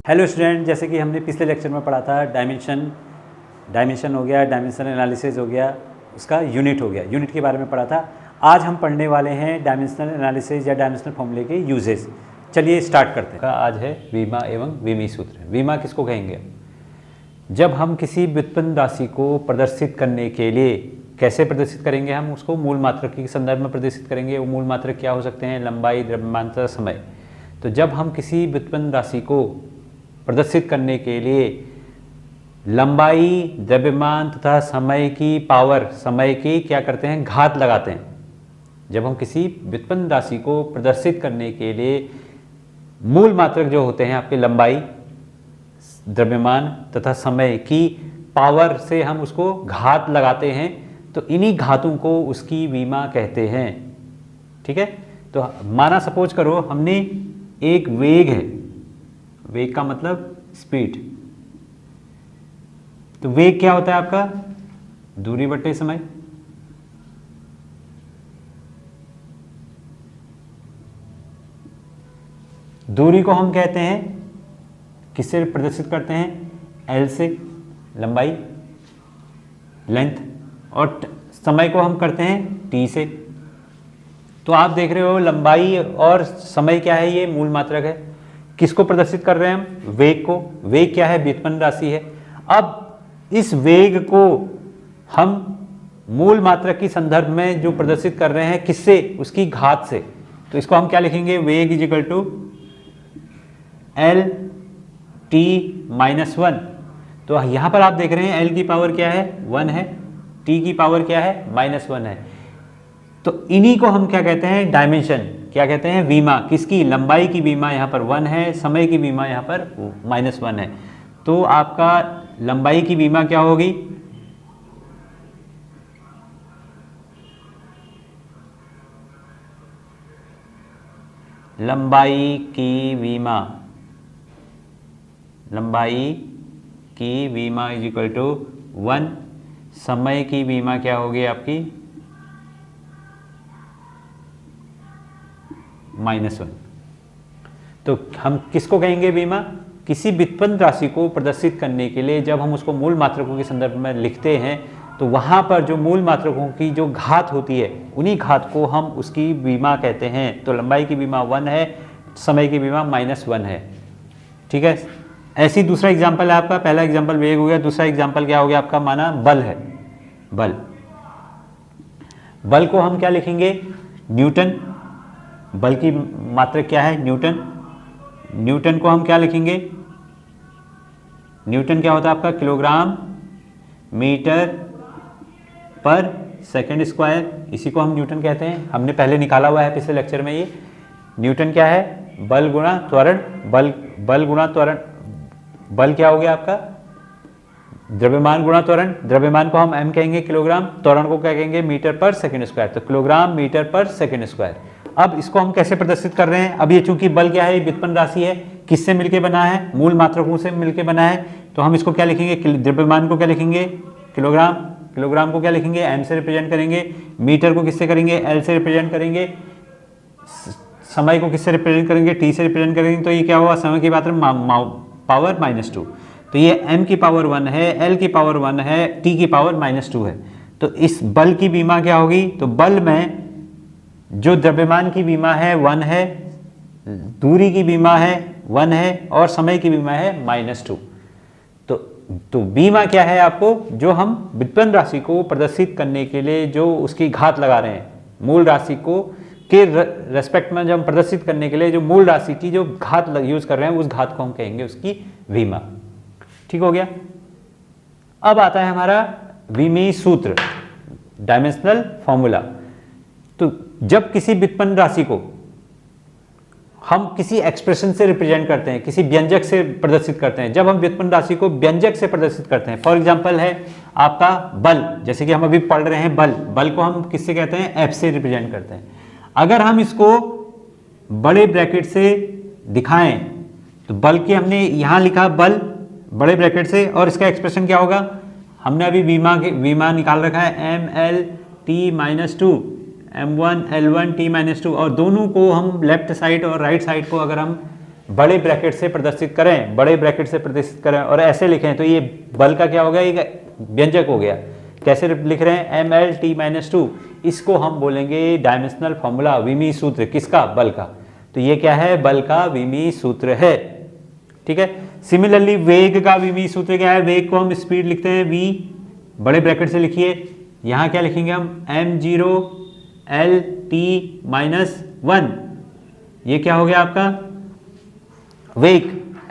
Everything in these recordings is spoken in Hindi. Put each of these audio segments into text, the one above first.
हेलो स्टूडेंट, जैसे कि हमने पिछले लेक्चर में पढ़ा था डायमेंशन हो गया, डायमेंशनल एनालिसिस हो गया, उसका यूनिट हो गया, यूनिट के बारे में पढ़ा था। आज हम पढ़ने वाले हैं डायमेंशनल एनालिसिस या डायमेंशनल फॉर्मूले के यूजेस। चलिए स्टार्ट करते हैं। आज है वीमा एवं विमी सूत्र। वीमा किसको कहेंगे? जब हम किसी व्युत्पन्न राशि को प्रदर्शित करने के लिए कैसे प्रदर्शित करेंगे, हम उसको मूल मात्रक के संदर्भ में प्रदर्शित करेंगे। वो मूल मात्रक क्या हो सकते हैं? लंबाई, द्रव्यमान तथा समय। तो जब हम किसी व्युत्पन्न राशि को प्रदर्शित करने के लिए लंबाई, द्रव्यमान तथा समय की पावर, समय की क्या करते हैं? घात लगाते हैं। जब हम किसी व्युत्पन्न राशि को प्रदर्शित करने के लिए मूल मात्रक जो होते हैं आपके लंबाई, द्रव्यमान तथा समय की पावर से हम उसको घात लगाते हैं, तो इन्हीं घातों को उसकी वीमा कहते हैं। ठीक है, तो माना सपोज करो हमने एक वेग है, वेग का मतलब स्पीड। तो वेग क्या होता है आपका? दूरी बटे समय। दूरी को हम कहते हैं, किससे प्रदर्शित करते हैं? L से, लंबाई, लेंथ, और समय को हम करते हैं T से। तो आप देख रहे हो लंबाई और समय क्या है? ये मूल मात्रक है। किसको प्रदर्शित कर रहे हैं हम? वेग को। वेग क्या है? व्युत्पन्न राशि है। अब इस वेग को हम मूल मात्रक की संदर्भ में जो प्रदर्शित कर रहे हैं, किससे? उसकी घात से। तो इसको हम क्या लिखेंगे? वेग is equal to L T - 1। तो यहां पर आप देख रहे हैं L की पावर क्या है? 1 है, T की पावर क्या है? -1 है। तो इन्हीं को हम क्या कहते हैं? डायमेंशन। क्या कहते हैं? वीमा। किसकी? लंबाई की वीमा यहाँ पर 1 है, समय की वीमा यहाँ पर -1 है। तो आपका लंबाई की वीमा क्या होगी? लंबाई की वीमा, लंबाई की वीमा इज इक्वल टू 1। समय की वीमा क्या होगी आपकी? -1। तो हम किसको कहेंगे वीमा? किसी व्युत्पन्न राशि को प्रदर्शित करने के लिए जब हम उसको मूल मात्रकों के संदर्भ में लिखते हैं, तो वहाँ पर जो मूल मात्रकों की जो घात होती है, उन्हीं घात को हम उसकी वीमा कहते हैं। तो लंबाई की वीमा 1 है, समय की वीमा -1 है। ठीक है, ऐसी दूसरा एग्जाम्पल है आपका। पहला एग्जाम्पल वेग हो गया, दूसरा एग्जाम्पल क्या हो गया आपका? माना बल है। बल, बल को हम क्या लिखेंगे? न्यूटन। बल की मात्रक क्या है? न्यूटन। न्यूटन को हम क्या लिखेंगे? न्यूटन क्या होता है आपका? किलोग्राम मीटर पर सेकंड स्क्वायर। इसी को हम न्यूटन कहते हैं। हमने पहले निकाला हुआ है पिछले लेक्चर में। ये न्यूटन क्या है? बल गुणा त्वरण। बल गुणा त्वरण, बल क्या हो गया आपका? द्रव्यमान गुणा त्वरण। द्रव्यमान को हम m कहेंगे, किलोग्राम। त्वरण को क्या कहेंगे? मीटर पर सेकंड स्क्वायर। तो किलोग्राम मीटर पर सेकंड स्क्वायर। अब इसको हम कैसे प्रदर्शित कर रहे हैं? अब ये चूंकि बल क्या है? ये व्युत्पन्न राशि है। किससे मिलके बना है? मूल मात्रकों से मिलके बना है। तो हम इसको क्या लिखेंगे? द्रव्यमान को क्या लिखेंगे? किलोग्राम। किलोग्राम को क्या लिखेंगे? m से रिप्रेजेंट करेंगे। मीटर को किससे करेंगे? L से रिप्रेजेंट करेंगे। समय को किससे रिप्रेजेंट करेंगे? T से रिप्रेजेंट करेंगे। तो ये क्या हुआ? समय की मात्रा पावर -2। तो ये m की पावर 1 है, L की पावर 1 है, T की पावर -2 है। तो इस बल की बीमा क्या होगी? तो बल में जो द्रव्यमान की बीमा है 1 है, दूरी की बीमा है 1 है, और समय की बीमा है -2। तो बीमा क्या है आपको? जो हम व्युत्पन्न राशि को प्रदर्शित करने के लिए जो उसकी घात लगा रहे हैं, मूल राशि को के रेस्पेक्ट में जब हम प्रदर्शित करने के लिए जो मूल राशि की जो घात यूज कर रहे हैं, उस घात को हम कहेंगे उसकी वीमा। ठीक हो गया। अब आता है हमारा विमी सूत्र, डायमेंशनल फॉर्मूला। तो जब किसी व्युत्पन्न राशि को हम किसी एक्सप्रेशन से रिप्रेजेंट करते हैं, किसी व्यंजक से प्रदर्शित करते हैं, जब हम व्युत्पन्न राशि को व्यंजक से प्रदर्शित करते हैं, फॉर एग्जांपल है आपका बल, जैसे कि हम अभी पढ़ रहे हैं बल। बल को हम किससे कहते हैं? F से रिप्रेजेंट करते हैं। अगर हम इसको बड़े ब्रैकेट से दिखाएं, तो बल की हमने यहां लिखा बल बड़े ब्रैकेट से, और इसका एक्सप्रेशन क्या होगा? हमने अभी वीमा निकाल रखा है ml t-2, m1 l1 t-2, और दोनों को हम लेफ्ट साइड और राइट साइड को अगर हम बड़े ब्रैकेट से प्रदर्शित करें, बड़े ब्रैकेट से प्रदर्शित करें और ऐसे लिखें तो ये बल का क्या हो गया, एक व्यंजक हो गया। कैसे लिख रहे हैं, MLT-2, इसको हम बोलेंगे डायमेंशनल फॉर्मूला, विमीय सूत्र, किसका, बल का। तो ये क्या है, बल का विमीय सूत्र है, ठीक है। सिमिलरली वेग का विमीय सूत्र क्या है, वेग को हम स्पीड लिखते हैं v, बड़े ब्रैकेट से लिखिए। यहाँ क्या लिखेंगे हम, m0LT-1, ये क्या हो गया आपका वेग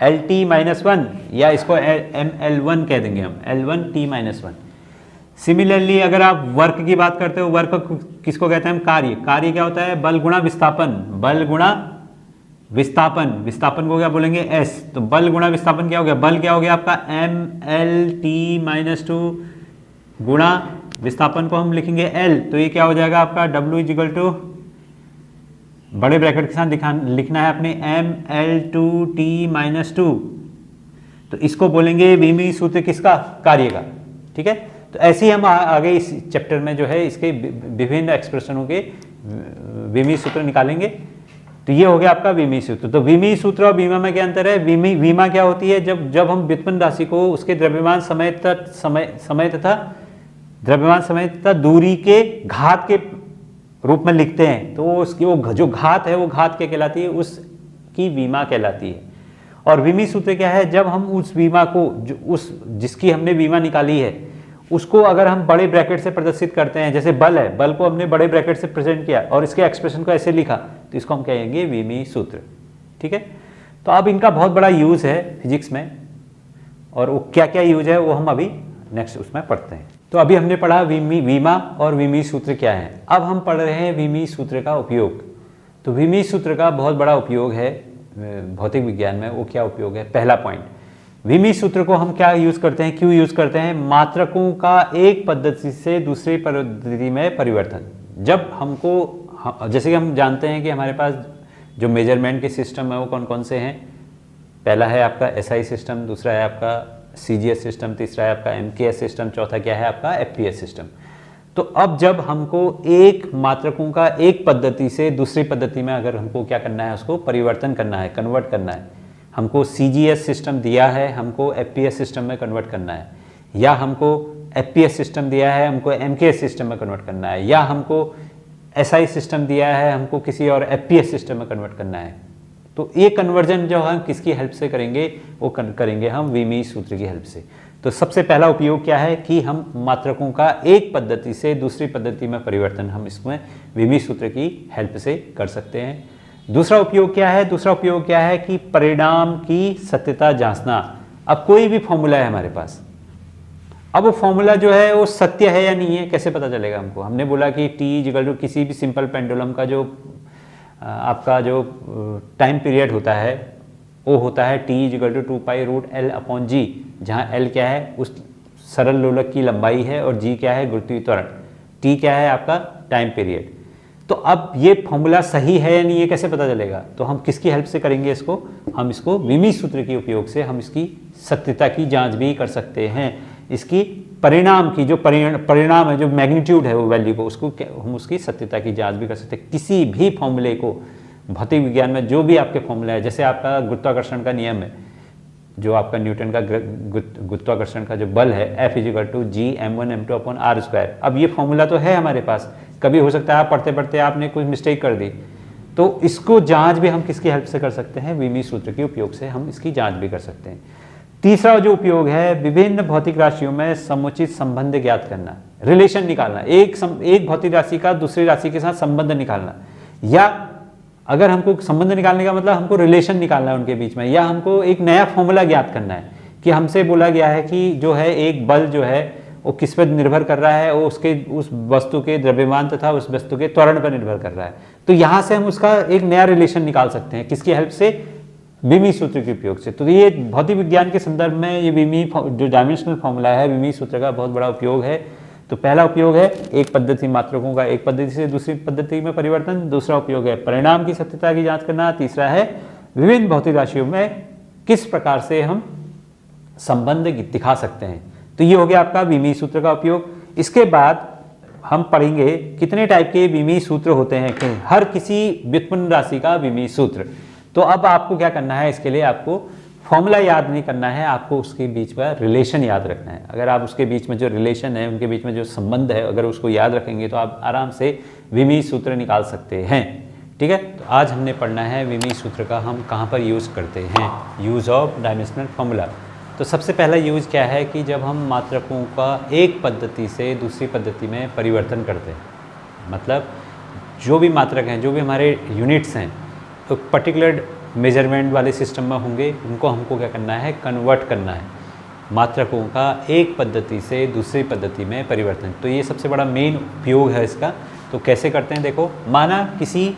LT-1, या इसको ML1 कह देंगे हम, L1T-1। सिमिलरली अगर आप वर्क की बात करते हो, वर्क किसको कहते हैं हम, कार्य। कार्य क्या होता है, बल गुणा विस्थापन, बल गुणा विस्थापन, विस्थापन को क्या बोलेंगे S, तो बल गुणा विस्थापन क्या हो गया, बल क्या हो गया आपका MLT-2 गुणा विस्थापन को हम लिखेंगे L, तो ये क्या हो जाएगा आपका W बड़े ब्रैकेट के साथ लिखना है अपने ML2T-2, तो इसको बोलेंगे विमीय सूत्र किसका, कार्य का, ठीक है। तो ऐसे ही हम आगे इस चैप्टर में जो है इसके विभिन्न एक्सप्रेशनों के विमीय सूत्र निकालेंगे। तो ये हो गया आपका विमीय सूत्र। तो विमीय सूत्र और विमा में क्या अंतर है, विमा क्या होती है, जब हम व्युत्पन्न राशि को उसके द्रव्यमान समय तथा दूरी के घात के रूप में लिखते हैं, तो उसकी वो जो घात है वो घात क्या कहलाती है, उसकी विमा कहलाती है। और विमीय सूत्र क्या है, जब हम उस विमा को जिसकी हमने विमा निकाली है उसको अगर हम बड़े ब्रैकेट से प्रदर्शित करते हैं, जैसे बल है, बल को हमने बड़े ब्रैकेट से प्रेजेंट किया और इसके एक्सप्रेशन को ऐसे लिखा, तो इसको हम कहेंगे विमीय सूत्र, ठीक है। तो अब इनका बहुत बड़ा यूज है फिजिक्स में, और वो क्या क्या यूज है वो हम अभी नेक्स्ट उसमें पढ़ते हैं। तो अभी हमने पढ़ा विमा और विमीय सूत्र क्या है। अब हम पढ़ रहे हैं विमीय सूत्र का उपयोग। तो विमीय सूत्र का बहुत बड़ा उपयोग है भौतिक विज्ञान में। वो क्या उपयोग है, पहला पॉइंट, विमीय सूत्र को हम क्या यूज करते हैं, क्यों यूज करते हैं, मात्रकों का एक पद्धति से दूसरी पद्धति में परिवर्तन। जब हमको, जैसे कि हम जानते हैं कि हमारे पास जो मेजरमेंट के सिस्टम है वो कौन कौन से हैं, पहला है आपका SI सिस्टम, दूसरा है आपका CGS सिस्टम, तीसरा है आपका MKS सिस्टम, चौथा क्या है आपका FPS सिस्टम। तो अब जब हमको एक मात्रकों का एक पद्धति से दूसरी पद्धति में अगर हमको क्या करना है, उसको परिवर्तन करना है, कन्वर्ट करना है, हमको CGS सिस्टम दिया है, हमको FPS सिस्टम में कन्वर्ट करना है, या हमको FPS सिस्टम दिया है, हमको MKS सिस्टम में कन्वर्ट करना है, या हमको SI सिस्टम दिया है, हमको किसी और FPS सिस्टम में कन्वर्ट करना है। तो ये कन्वर्जन जो हम किसकी हेल्प से करेंगे, वो करेंगे हम विमीय सूत्र की हेल्प से। तो सबसे पहला उपयोग क्या है कि हम मात्रकों का एक पद्धति से दूसरी पद्धति में परिवर्तन हम इसमें विमीय सूत्र की हेल्प से कर सकते हैं। दूसरा उपयोग क्या है, दूसरा उपयोग क्या है कि परिणाम की सत्यता जांचना। अब कोई भी फॉर्मूला है हमारे पास, अब वो फॉर्मूला जो है वो सत्य है या नहीं है, कैसे पता चलेगा हमको। हमने बोला कि T किसी भी सिंपल पेंडुलम का जो आपका जो टाइम पीरियड होता है वो होता है T=2π√L/g, जहाँ L क्या है उस सरल लोलक की लंबाई है और g क्या है गुरुत्वीय त्वरण, T क्या है आपका टाइम पीरियड। तो अब ये फॉर्मूला सही है या नहीं है कैसे पता चलेगा, तो हम किसकी हेल्प से करेंगे इसको, हम इसको विमीय सूत्र के उपयोग से हम इसकी सत्यता की जांच भी कर सकते हैं। इसकी परिणाम की जो परिणाम है, जो मैग्नीट्यूड है वो वैल्यू को, उसको हम उसकी सत्यता की जांच भी कर सकते हैं। किसी भी फॉर्मूले को भौतिक विज्ञान में जो भी आपके फॉर्मूला है, जैसे आपका गुरुत्वाकर्षण का नियम है, जो आपका न्यूटन का गुरुत्वाकर्षण का जो बल है F=G(m1m2/r²). अब ये फॉर्मूला तो है हमारे पास, कभी हो सकता है आप पढ़ते पढ़ते आपने कुछ मिस्टेक कर दी, तो इसको जांच भी हम किसकी हेल्प से कर सकते हैं, विमीय सूत्र के उपयोग से हम इसकी जांच भी कर सकते हैं। तीसरा जो उपयोग है, विभिन्न भौतिक राशियों में समुचित संबंध ज्ञात करना, रिलेशन निकालना, एक भौतिक राशि का दूसरी राशि के साथ संबंध निकालना, या अगर हमको संबंध निकालने का मतलब हमको रिलेशन निकालना है उनके बीच में, या हमको एक नया फॉर्मूला ज्ञात करना है कि हमसे बोला गया है कि जो है एक बल जो है वो किस पर निर्भर कर रहा है, वो उस वस्तु के द्रव्यमान तथा उस वस्तु के त्वरण पर निर्भर कर रहा है। तो यहाँ से हम उसका एक नया रिलेशन निकाल सकते हैं, किसकी हेल्प से, विमीय सूत्र के उपयोग से। तो ये भौतिक विज्ञान के संदर्भ में ये विमीय जो डायमेंशनल फॉर्मूला है, विमीय सूत्र का बहुत बड़ा उपयोग है। तो पहला उपयोग है एक पद्धति मात्रकों का एक पद्धति से दूसरी पद्धति में परिवर्तन, दूसरा उपयोग है परिणाम की सत्यता की जांच करना, तीसरा है विभिन्न भौतिक राशियों में किस प्रकार से हम संबंध दिखा सकते हैं। तो ये हो गया आपका विमीय सूत्र का उपयोग। इसके बाद हम पढ़ेंगे कितने टाइप के विमीय सूत्र होते हैं, हर किसी व्युत्पन्न राशि का विमीय सूत्र। तो अब आपको क्या करना है, इसके लिए आपको फॉर्मूला याद नहीं करना है, आपको उसके बीच का रिलेशन याद रखना है। अगर आप उसके बीच में जो रिलेशन है, उनके बीच में जो संबंध है, अगर उसको याद रखेंगे तो आप आराम से विमीय सूत्र निकाल सकते हैं। ठीक है, तो आज हमने पढ़ना है विमीय सूत्र का हम कहाँ पर यूज़ करते हैं, यूज़ ऑफ डायमेंशनल फॉर्मूला। तो सबसे पहला यूज़ क्या है कि जब हम मात्रकों का एक पद्धति से दूसरी पद्धति में परिवर्तन करते हैं, मतलब जो भी मात्रक हैं, जो भी हमारे यूनिट्स हैं, तो पर्टिकुलर मेजरमेंट वाले सिस्टम में होंगे, उनको हमको क्या करना है, कन्वर्ट करना है, मात्रकों का एक पद्धति से दूसरी पद्धति में परिवर्तन। तो ये सबसे बड़ा मेन उपयोग है इसका। तो कैसे करते हैं, देखो, माना किसी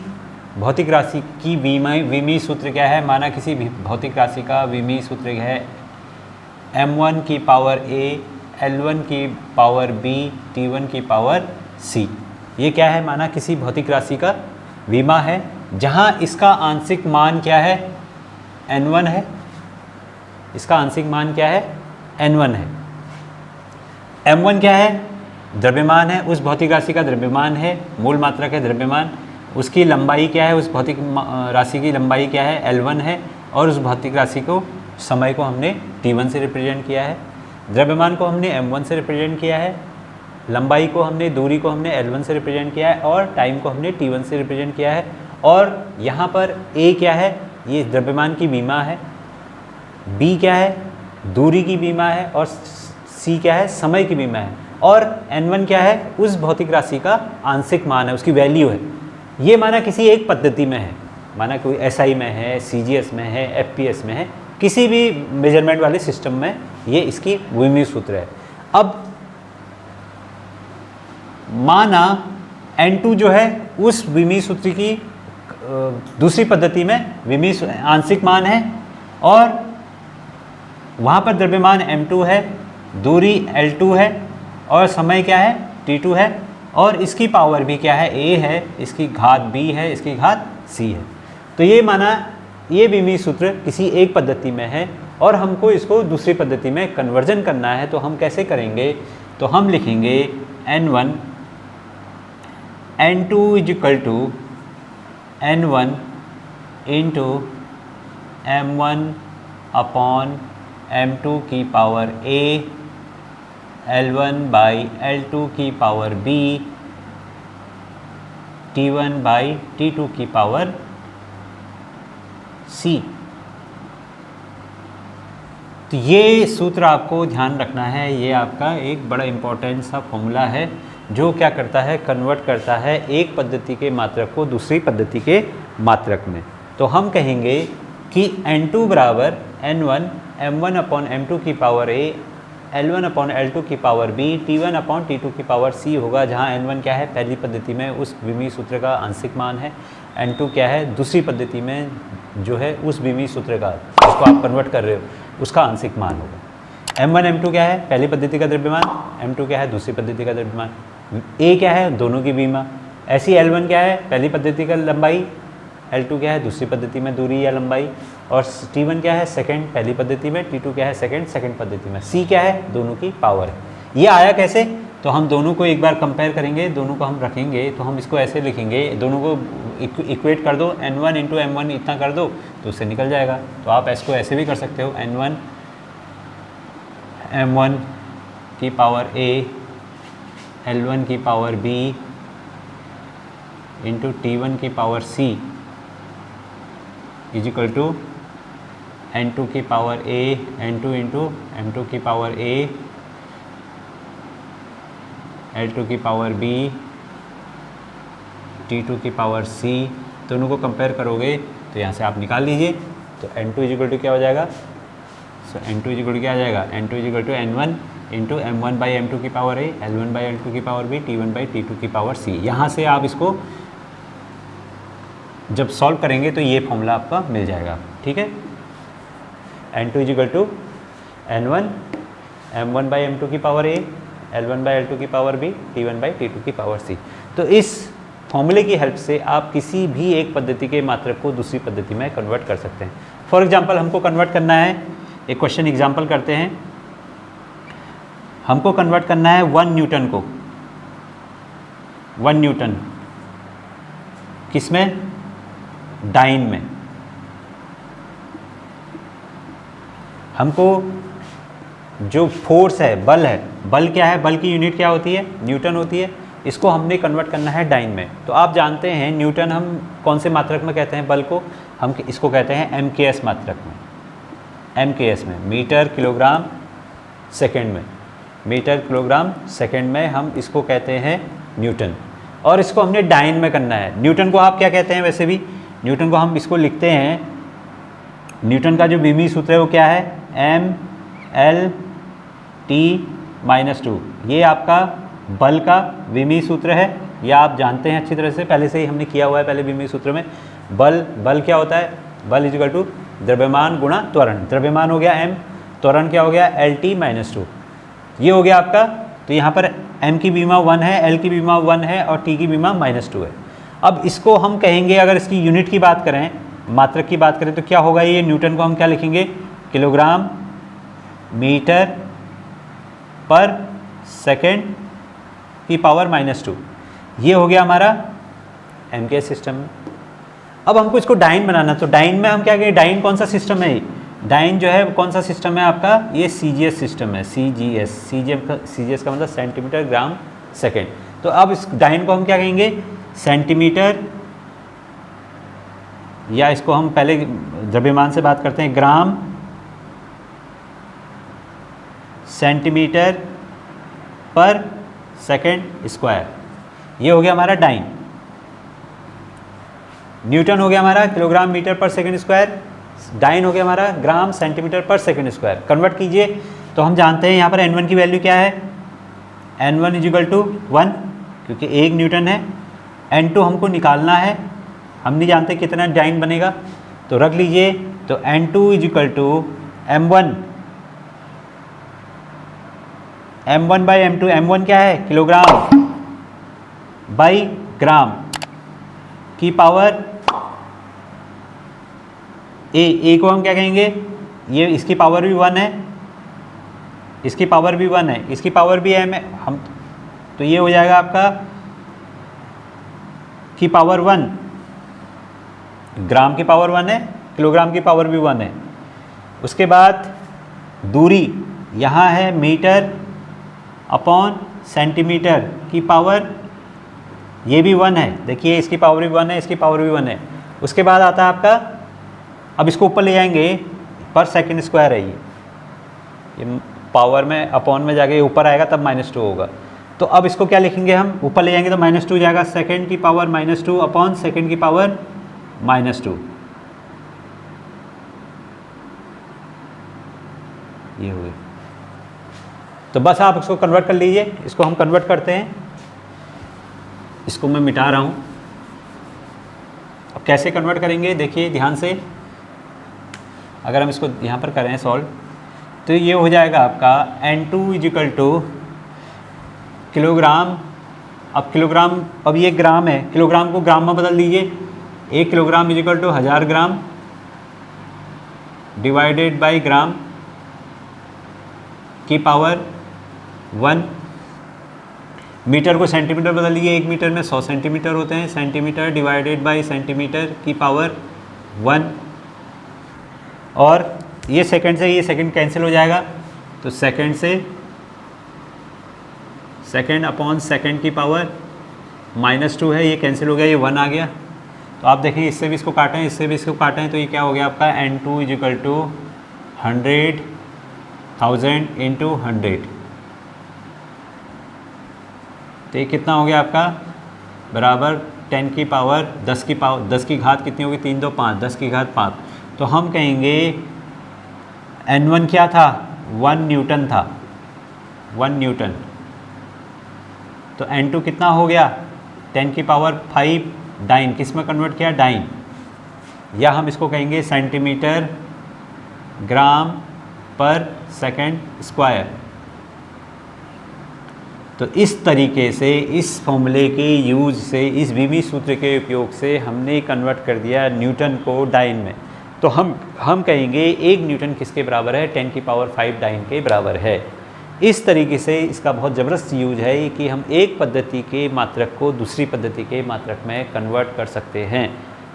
भौतिक राशि की विमीय सूत्र क्या है, माना किसी भौतिक राशि का विमीय सूत्र है m1 की पावर a, l1 की पावर b, t1 की पावर c। ये क्या है, माना किसी भौतिक राशि का विमा है जहाँ इसका आंशिक मान क्या है, n1 है, इसका आंशिक मान क्या है, n1 है। m1 क्या है, द्रव्यमान है, उस भौतिक राशि का द्रव्यमान है, मूल मात्रक है द्रव्यमान। उसकी लंबाई क्या है, उस भौतिक राशि की लंबाई क्या है, l1 है, और उस भौतिक राशि को समय को हमने t1 से रिप्रेजेंट किया है, द्रव्यमान को हमने m1 से रिप्रेजेंट किया है, लंबाई को हमने, दूरी को हमने l1 से रिप्रेजेंट किया है, और टाइम को हमने t1 से रिप्रेजेंट किया है। और यहाँ पर a क्या है, ये द्रव्यमान की विमा है, b क्या है, दूरी की विमा है, और c क्या है, समय की विमा है, और n1 क्या है, उस भौतिक राशि का आंशिक मान है, उसकी वैल्यू है। ये माना किसी एक पद्धति में है, माना कोई SI में है, CGS में है, FPS में है, किसी भी मेजरमेंट वाले सिस्टम में ये इसकी विमीय सूत्र है। अब माना n2 जो है उस विमीय सूत्र की दूसरी पद्धति में विमीय आंशिक मान है, और वहाँ पर द्रव्यमान m2 है, दूरी l2 है, और समय क्या है, t2 है, और इसकी पावर भी क्या है, a है, इसकी घात b है, इसकी घात c है। तो ये माना ये विमीय सूत्र किसी एक पद्धति में है और हमको इसको दूसरी पद्धति में कन्वर्जन करना है। तो हम कैसे करेंगे, तो हम लिखेंगे n1 n2 is equal to n1 into m1 upon m2 की power a, l1 by l2 की power b, t1 by t2 की पावर c। तो ये सूत्र आपको ध्यान रखना है, ये आपका एक बड़ा इम्पोर्टेंट सा फॉर्मूला है जो क्या करता है, कन्वर्ट करता है एक पद्धति के मात्रक को दूसरी पद्धति के मात्रक में। तो हम कहेंगे कि n2 बराबर n1 m1 अपॉन m2 की power a, l1 upon l2 की power b, t1 upon t2 की पावर c होगा, जहाँ n1 क्या है, पहली पद्धति में उस विमीय सूत्र का आंशिक मान है, n2 क्या है, दूसरी पद्धति में जो है उस विमीय सूत्र का, जिसको आप कन्वर्ट कर रहे हो, उसका आंशिक मान होगा। m1 m2 क्या है, पहली पद्धति का द्रव्यमान, m2 क्या है, दूसरी पद्धति का द्रव्यमान, a क्या है, दोनों की विमा, ऐसी l1 क्या है, पहली पद्धति का लंबाई, l2 क्या है, दूसरी पद्धति में दूरी या लंबाई, और t1 क्या है, सेकंड पहली पद्धति में, t2 क्या है, सेकंड पद्धति में, c क्या है, दोनों की पावर है। ये आया कैसे, तो हम दोनों को एक बार कंपेयर करेंगे, दोनों को हम रखेंगे, तो हम इसको ऐसे लिखेंगे, दोनों को इक्वेट कर दो, n1 इंटू m1 इतना कर दो तो उससे निकल जाएगा। तो आप इसको ऐसे भी कर सकते हो, n1 m1 की पावर a, l1 की पावर b इंटू t1 की power c is equal to n2 की power a, n2 into m2 की पावर a, l2 की पावर b, t2 की पावर c। दोनों को कंपेयर करोगे तो यहाँ से आप निकाल लीजिए, तो n2 इज इक्वल टू क्या हो जाएगा, सो n2 इज इक्वल टू क्या आ जाएगा, n2 is equal to n1 into m1 by m2 की power a, l1 by l2 की power b, t1 by t2 की पावर c। यहाँ से आप इसको जब सॉल्व करेंगे तो ये फॉर्मूला आपका मिल जाएगा। ठीक है, n2 is equal to n1 m1 by m2 की power a, l1 by l2 की power b, t1 by t2 की पावर c। तो इस फॉर्मूले की हेल्प से आप किसी भी एक पद्धति के मात्रक को दूसरी पद्धति में कन्वर्ट कर सकते हैं। फॉर एग्जांपल हमको कन्वर्ट करना है, एक क्वेश्चन एग्जांपल करते हैं, हमको कन्वर्ट करना है 1 न्यूटन को, 1 न्यूटन किसमें, डाइन में, हमको जो फोर्स है, बल क्या है, बल की यूनिट क्या होती है, न्यूटन होती है। इसको हमने कन्वर्ट करना है डाइन में। तो आप जानते हैं न्यूटन हम कौन से मात्रक में कहते हैं बल को, हम इसको कहते हैं MKS मात्रक में, MKS में, मीटर किलोग्राम सेकेंड में, मीटर किलोग्राम सेकेंड में हम इसको कहते हैं न्यूटन। और इसको हमने डाइन में करना है। न्यूटन को आप क्या कहते हैं, वैसे भी न्यूटन को हम इसको लिखते हैं, न्यूटन का जो बीमी सूत्र है वो क्या है, MLT-2। ये आपका बल का विमी सूत्र है, या आप जानते हैं अच्छी तरह से, पहले से ही हमने किया हुआ है पहले विमी सूत्र में। बल क्या होता है, बल इज इक्वल टू द्रव्यमान गुणा त्वरण। द्रव्यमान हो गया m, त्वरण क्या हो गया LT-2। ये हो गया आपका। तो यहाँ पर m की बीमा 1 है, L की बीमा 1 है और T की बीमा -2 है। अब इसको हम कहेंगे, अगर इसकी यूनिट की बात करें, मात्रक की बात करें, तो क्या होगा, ये न्यूटन को हम क्या लिखेंगे, किलोग्राम मीटर पर सेकेंड की पावर -2। ये हो गया हमारा MKS सिस्टम में। अब हमको इसको डाइन बनाना, तो डाइन में हम क्या कहेंगे, डाइन कौन सा सिस्टम है, डाइन जो है कौन सा सिस्टम है आपका, ये CGS सिस्टम है, CGS का मतलब सेंटीमीटर ग्राम सेकेंड। तो अब इस डाइन को हम क्या कहेंगे, सेंटीमीटर, या इसको हम पहले द्रव्यमान से बात करते हैं, ग्राम सेंटीमीटर पर सेकेंड स्क्वायर। ये हो गया हमारा डाइन। न्यूटन हो गया हमारा किलोग्राम मीटर पर सेकेंड स्क्वायर, डाइन हो गया हमारा ग्राम सेंटीमीटर पर सेकेंड स्क्वायर। कन्वर्ट कीजिए तो हम जानते हैं यहाँ पर N1 की वैल्यू क्या है, N1 = 1, क्योंकि 1 न्यूटन है। N2 हमको निकालना है, हम नहीं जानते कितना डाइन बनेगा, तो रख लीजिए। तो N2 = M1 by M2। M1 क्या है, किलोग्राम बाई ग्राम की पावर ए को हम क्या कहेंगे, ये इसकी पावर भी 1 है, इसकी पावर भी 1 है, इसकी पावर भी m है, हम तो ये हो जाएगा आपका की पावर 1, ग्राम की पावर 1 है, किलोग्राम की पावर भी 1 है। उसके बाद दूरी यहाँ है मीटर अपॉन सेंटीमीटर की पावर, ये भी 1 है, देखिए इसकी पावर भी 1 है, इसकी पावर भी 1 है। उसके बाद आता है आपका, अब इसको ऊपर ले जाएंगे, पर सेकंड स्क्वायर है ये पावर में अपॉन में जाके ऊपर आएगा तब -2 होगा। तो अब इसको क्या लिखेंगे हम, ऊपर ले जाएंगे तो -2 हो जाएगा, सेकंड की पावर -2 अपॉन सेकंड की पावर -2। ये हुए। तो बस आप इसको कन्वर्ट कर लीजिए। इसको हम कन्वर्ट करते हैं, इसको मैं मिटा रहा हूँ। अब कैसे कन्वर्ट करेंगे, देखिए ध्यान से, अगर हम इसको यहाँ पर करें सॉल्व, तो ये हो जाएगा आपका N2 = किलोग्राम। अब किलोग्राम, अब ये ग्राम है, किलोग्राम को ग्राम में बदल दीजिए। 1 किलोग्राम = 1000 ग्राम डिवाइडेड बाई ग्राम की पावर 1। मीटर को सेंटीमीटर बदल दीजिए, 1 मीटर में 100 सेंटीमीटर होते हैं, सेंटीमीटर डिवाइडेड बाई सेंटीमीटर की पावर 1। और ये सेकंड से ये सेकंड कैंसिल हो जाएगा, तो सेकंड से सेकंड अपॉन सेकंड की पावर -2 है, ये कैंसिल हो गया, ये 1 आ गया। तो आप देखें, इससे भी इसको काटें, इससे भी इसको काटें, तो ये क्या हो गया आपका, N2 = 100,000 × 100। तो ये कितना हो गया आपका, बराबर 10 की पावर 10 की घात कितनी होगी, 3 2 5, 10 की घात 5। तो हम कहेंगे N1 क्या था, 1 न्यूटन था, 1 न्यूटन। तो N2 कितना हो गया, 10 की पावर 5 डाइन, किस में कन्वर्ट किया, डाइन, या हम इसको कहेंगे सेंटीमीटर ग्राम पर सेकंड स्क्वायर। तो इस तरीके से, इस फॉर्मूले के यूज से, इस विमी सूत्र के उपयोग से हमने कन्वर्ट कर दिया न्यूटन को डाइन में। तो हम कहेंगे 1 न्यूटन किसके बराबर है, 10 की पावर 5 डाइन के बराबर है। इस तरीके से इसका बहुत ज़बरदस्त यूज है कि हम एक पद्धति के मात्रक को दूसरी पद्धति के मात्रक में कन्वर्ट कर सकते हैं,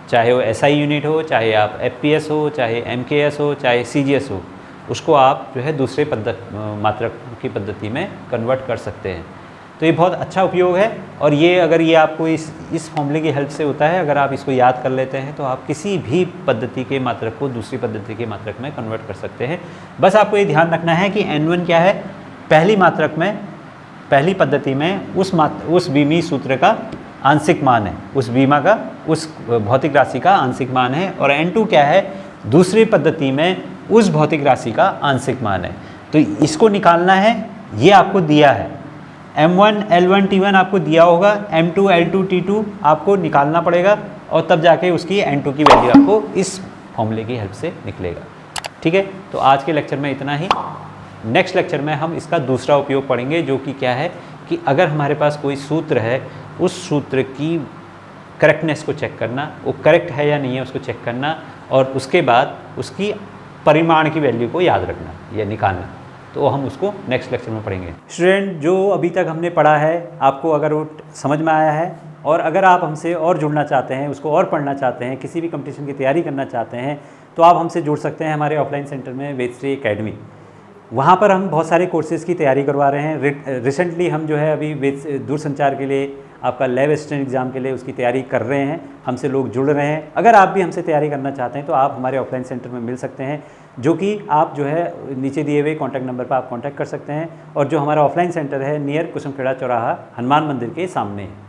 चाहे वो SI यूनिट हो, चाहे आप FPS हो, चाहे MKS हो, चाहे CGS हो। उसको आप जो है दूसरे मात्रक की पद्धति में कन्वर्ट कर सकते हैं। तो ये बहुत अच्छा उपयोग है, और ये अगर ये आपको इस फॉर्मूले की हेल्प से होता है, अगर आप इसको याद कर लेते हैं तो आप किसी भी पद्धति के मात्रक को दूसरी पद्धति के मात्रक में कन्वर्ट कर सकते हैं। बस आपको ये ध्यान रखना है कि n1 क्या है, पहली मात्रक में, पहली पद्धति में उस बीमी सूत्र का आंशिक मान है, उस बीमा का, उस भौतिक राशि का आंशिक मान है, और n2 क्या है, दूसरी पद्धति में उस भौतिक राशि का आंशिक मान है। तो इसको निकालना है, ये आपको दिया है, m1 l1 t1 आपको दिया होगा, m2 l2 t2 आपको निकालना पड़ेगा, और तब जाके उसकी n2 की वैल्यू आपको इस फॉर्मूले की हेल्प से निकलेगा। ठीक है, तो आज के लेक्चर में इतना ही। नेक्स्ट लेक्चर में हम इसका दूसरा उपयोग पढ़ेंगे, जो कि क्या है कि अगर हमारे पास कोई सूत्र है, उस सूत्र की करेक्टनेस को चेक करना, वो करेक्ट है या नहीं है उसको चेक करना, और उसके बाद उसकी परिमाण की वैल्यू को याद रखना या निकालना। तो हम उसको नेक्स्ट लेक्चर में पढ़ेंगे। स्टूडेंट, जो अभी तक हमने पढ़ा है आपको अगर वो समझ में आया है, और अगर आप हमसे और जुड़ना चाहते हैं, उसको और पढ़ना चाहते हैं, किसी भी कंपटीशन की तैयारी करना चाहते हैं, तो आप हमसे जुड़ सकते हैं हमारे ऑफलाइन सेंटर में, वेदश्री एकेडमी। वहाँ पर हम बहुत सारे कोर्सेज़ की तैयारी करवा रहे हैं। रिसेंटली हम जो है अभी दूरसंचार के लिए, आपका लैब असिस्टेंट एग्ज़ाम के लिए उसकी तैयारी कर रहे हैं, हमसे लोग जुड़ रहे हैं। अगर आप भी हमसे तैयारी करना चाहते हैं तो आप हमारे ऑफलाइन सेंटर में मिल सकते हैं, जो कि आप जो है नीचे दिए हुए कॉन्टैक्ट नंबर पर आप कॉन्टैक्ट कर सकते हैं। और जो हमारा ऑफलाइन सेंटर है नियर कुसुमखेड़ा चौराहा हनुमान मंदिर के सामने है।